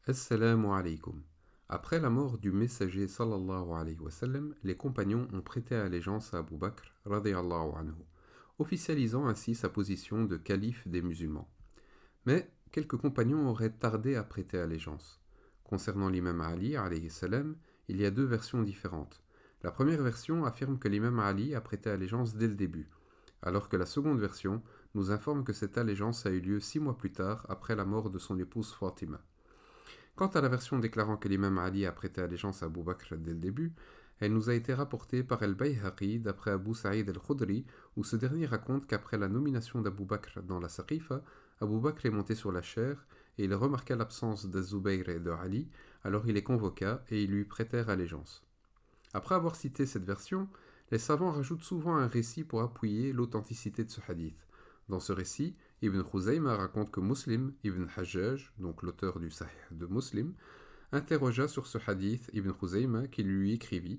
Assalamu alaikum. Après la mort du messager sallallahu alayhi wa sallam, les compagnons ont prêté allégeance à Abu Bakr radiyallahu anhu, officialisant ainsi sa position de calife des musulmans. Mais quelques compagnons auraient tardé à prêter allégeance. Concernant l'imam Ali alayhi salam, il y a deux versions différentes. La première version affirme que l'imam Ali a prêté allégeance dès le début, alors que la seconde version nous informe que cette allégeance a eu lieu 6 mois plus tard après la mort de son épouse Fatima. Quant à la version déclarant que l'imam Ali a prêté allégeance à Abu Bakr dès le début, elle nous a été rapportée par Al-Bayhaqi d'après Abu Sa'id al-Khudri, où ce dernier raconte qu'après la nomination d'Abu Bakr dans la Saqifa, Abu Bakr est monté sur la chaire et il remarqua l'absence d'Az-Zubayr et de Ali, alors il les convoqua et ils lui prêtèrent allégeance. Après avoir cité cette version, les savants rajoutent souvent un récit pour appuyer l'authenticité de ce hadith. Dans ce récit, Ibn Khuzayma raconte que Muslim Ibn Hajjaj, donc l'auteur du Sahih de Muslim, interrogea sur ce hadith Ibn Khuzayma qui lui écrivit,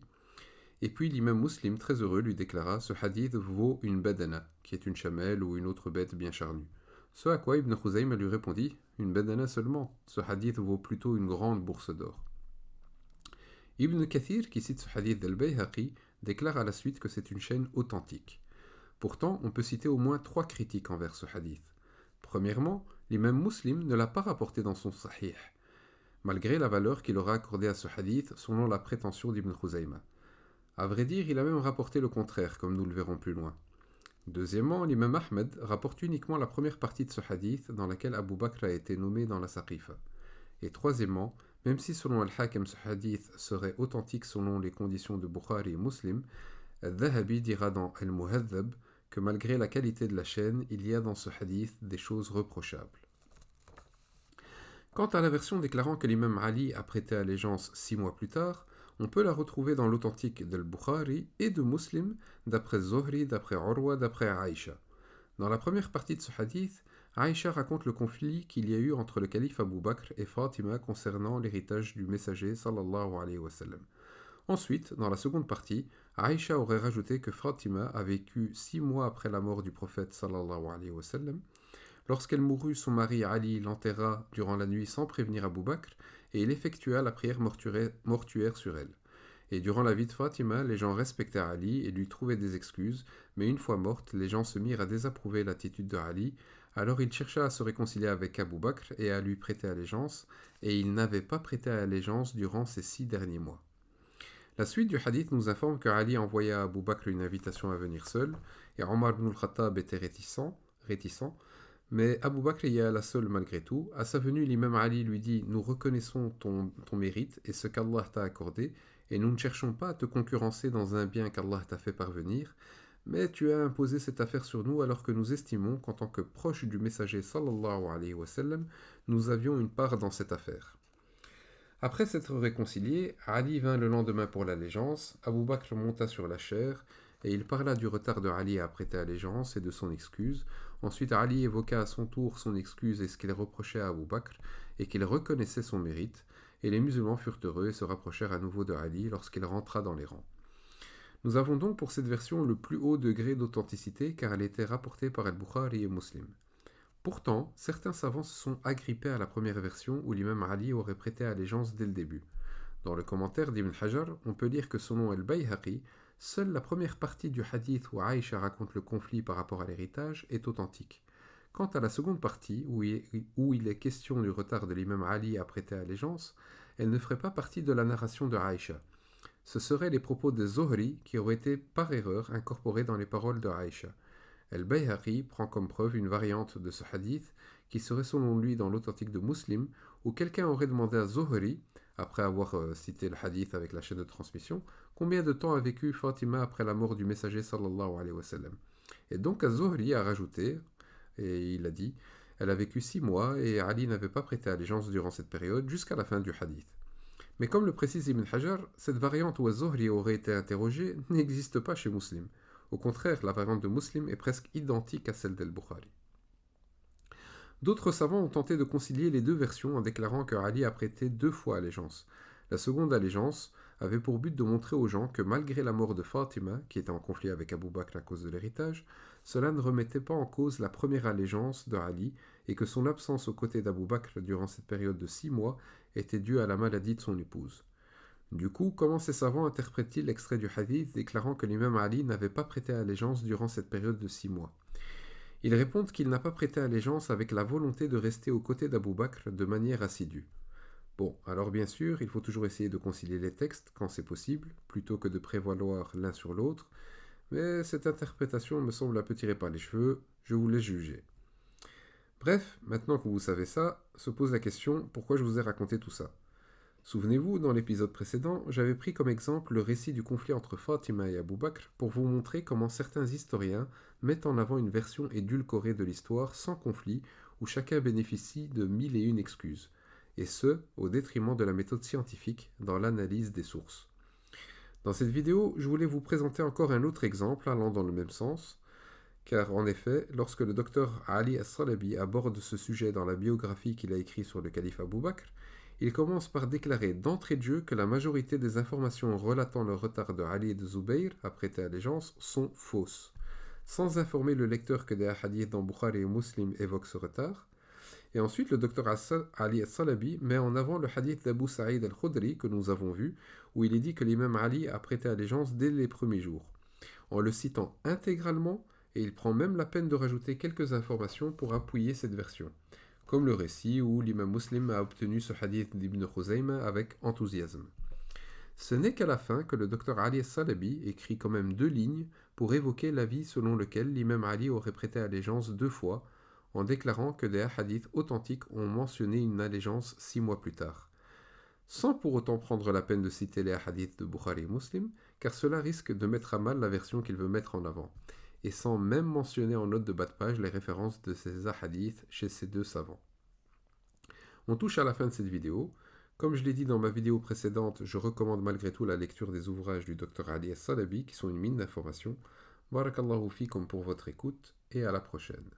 et puis l'imam Muslim, très heureux, lui déclara: ce hadith vaut une badana, qui est une chamelle ou une autre bête bien charnue. Ce à quoi Ibn Khuzayma lui répondit: une badana seulement, ce hadith vaut plutôt une grande bourse d'or. Ibn Kathir, qui cite ce hadith d'Al-Bayhaqi, déclare à la suite que c'est une chaîne authentique. Pourtant, on peut citer au moins 3 critiques envers ce hadith. Premièrement, l'imam Muslim ne l'a pas rapporté dans son Sahih, malgré la valeur qu'il aura accordée à ce hadith selon la prétention d'Ibn Khuzayma. À vrai dire, il a même rapporté le contraire, comme nous le verrons plus loin. Deuxièmement, l'imam Ahmed rapporte uniquement la première partie de ce hadith dans laquelle Abu Bakr a été nommé dans la Saqifa. Et troisièmement, même si selon Al-Hakim ce hadith serait authentique selon les conditions de Bukhari et Muslim, Al-Dhahabi dira dans Al-Muhadhab que malgré la qualité de la chaîne, il y a dans ce hadith des choses reprochables. Quant à la version déclarant que l'imam Ali a prêté allégeance 6 mois plus tard, on peut la retrouver dans l'authentique d'Al-Bukhari et de Muslim, d'après Zohri, d'après Urwa, d'après Aïcha. Dans la première partie de ce hadith, Aïcha raconte le conflit qu'il y a eu entre le calife Abu Bakr et Fatima concernant l'héritage du messager sallallahu alayhi wa sallam. Ensuite, dans la seconde partie, Aïcha aurait rajouté que Fatima a vécu 6 mois après la mort du prophète sallallahu alayhi wa sallam. Lorsqu'elle mourut, son mari Ali l'enterra durant la nuit sans prévenir Abu Bakr et il effectua la prière mortuaire sur elle. Et durant la vie de Fatima, les gens respectaient Ali et lui trouvaient des excuses, mais une fois morte, les gens se mirent à désapprouver l'attitude de Ali, alors il chercha à se réconcilier avec Abu Bakr et à lui prêter allégeance, et il n'avait pas prêté allégeance durant ces 6 derniers mois. La suite du hadith nous informe que Ali envoya à Abu Bakr une invitation à venir seul, et Omar ibn al-Khattab était réticent, mais Abu Bakr y alla seul malgré tout. À sa venue, l'imam Ali lui dit: nous reconnaissons ton mérite et ce qu'Allah t'a accordé, et nous ne cherchons pas à te concurrencer dans un bien qu'Allah t'a fait parvenir, mais tu as imposé cette affaire sur nous alors que nous estimons qu'en tant que proche du messager sallallahu alayhi wa sallam, nous avions une part dans cette affaire. Après s'être réconcilié, Ali vint le lendemain pour l'allégeance, Abu Bakr monta sur la chaire, et il parla du retard de Ali à prêter allégeance et de son excuse. Ensuite, Ali évoqua à son tour son excuse et ce qu'il reprochait à Abu Bakr, et qu'il reconnaissait son mérite, et les musulmans furent heureux et se rapprochèrent à nouveau de Ali lorsqu'il rentra dans les rangs. Nous avons donc pour cette version le plus haut degré d'authenticité car elle était rapportée par Al-Bukhari et Muslim. Pourtant, certains savants se sont agrippés à la première version où l'imam Ali aurait prêté allégeance dès le début. Dans le commentaire d'Ibn Hajar, on peut lire que selon Al-Bayhaqi, seule la première partie du hadith où Aïcha raconte le conflit par rapport à l'héritage est authentique. Quant à la seconde partie, où il est question du retard de l'imam Ali à prêter allégeance, elle ne ferait pas partie de la narration de Aïcha. Ce seraient les propos de Zohri qui auraient été par erreur incorporés dans les paroles de Aïcha. Al-Bayhaqi prend comme preuve une variante de ce hadith qui serait selon lui dans l'authentique de Muslim, où quelqu'un aurait demandé à Zohri, après avoir cité le hadith avec la chaîne de transmission, combien de temps a vécu Fatima après la mort du messager sallallahu alayhi wa sallam. Et donc Az-Zuhri a rajouté, et il a dit: elle a vécu 6 mois et Ali n'avait pas prêté allégeance durant cette période jusqu'à la fin du hadith. Mais comme le précise Ibn Hajar, cette variante où Az-Zuhri aurait été interrogé n'existe pas chez Muslim. Au contraire, la variante de Muslim est presque identique à celle d'Al-Bukhari. D'autres savants ont tenté de concilier les deux versions en déclarant que Ali a prêté 2 fois allégeance. La seconde allégeance avait pour but de montrer aux gens que malgré la mort de Fatima, qui était en conflit avec Abu Bakr à cause de l'héritage, cela ne remettait pas en cause la première allégeance de Ali et que son absence aux côtés d'Abou Bakr durant cette période de 6 mois était due à la maladie de son épouse. Du coup, comment ces savants interprètent-ils l'extrait du hadith déclarant que l'imam Ali n'avait pas prêté allégeance durant cette période de 6 mois? Ils répondent qu'il n'a pas prêté allégeance avec la volonté de rester aux côtés d'Abou Bakr de manière assidue. Bon, alors bien sûr, il faut toujours essayer de concilier les textes quand c'est possible, plutôt que de prévaloir l'un sur l'autre, mais cette interprétation me semble un peu tirée par les cheveux, je vous laisse juger. Bref, maintenant que vous savez ça, se pose la question pourquoi je vous ai raconté tout ça. Souvenez-vous, dans l'épisode précédent, j'avais pris comme exemple le récit du conflit entre Fatima et Abou Bakr pour vous montrer comment certains historiens mettent en avant une version édulcorée de l'histoire sans conflit où chacun bénéficie de 1001 excuses, et ce, au détriment de la méthode scientifique dans l'analyse des sources. Dans cette vidéo, je voulais vous présenter encore un autre exemple allant dans le même sens, car en effet, lorsque le docteur Ali As-Salabi aborde ce sujet dans la biographie qu'il a écrite sur le calife Abou Bakr, il commence par déclarer d'entrée de jeu que la majorité des informations relatant le retard de Ali et de Zubayr à prêter allégeance sont fausses, sans informer le lecteur que des hadiths dans Bukhari et Muslim évoquent ce retard. Et ensuite, le docteur Ali As-Salabi met en avant le hadith d'Abu Sa'id al-Khudri que nous avons vu, où il est dit que l'imam Ali a prêté allégeance dès les premiers jours, en le citant intégralement, et il prend même la peine de rajouter quelques informations pour appuyer cette version, comme le récit où l'imam Muslim a obtenu ce hadith d'Ibn Khuzayma avec enthousiasme. Ce n'est qu'à la fin que le docteur Ali As-Salabi écrit quand même 2 lignes pour évoquer l'avis selon lequel l'imam Ali aurait prêté allégeance 2 fois, en déclarant que des hadiths authentiques ont mentionné une allégeance 6 mois plus tard, sans pour autant prendre la peine de citer les hadiths de Bukhari et Muslim, car cela risque de mettre à mal la version qu'il veut mettre en avant, et sans même mentionner en note de bas de page les références de ces hadiths chez ces 2 savants. On touche à la fin de cette vidéo. Comme je l'ai dit dans ma vidéo précédente, je recommande malgré tout la lecture des ouvrages du Dr Ali As-Salabi qui sont une mine d'informations. Barakallahu fikum pour votre écoute et à la prochaine.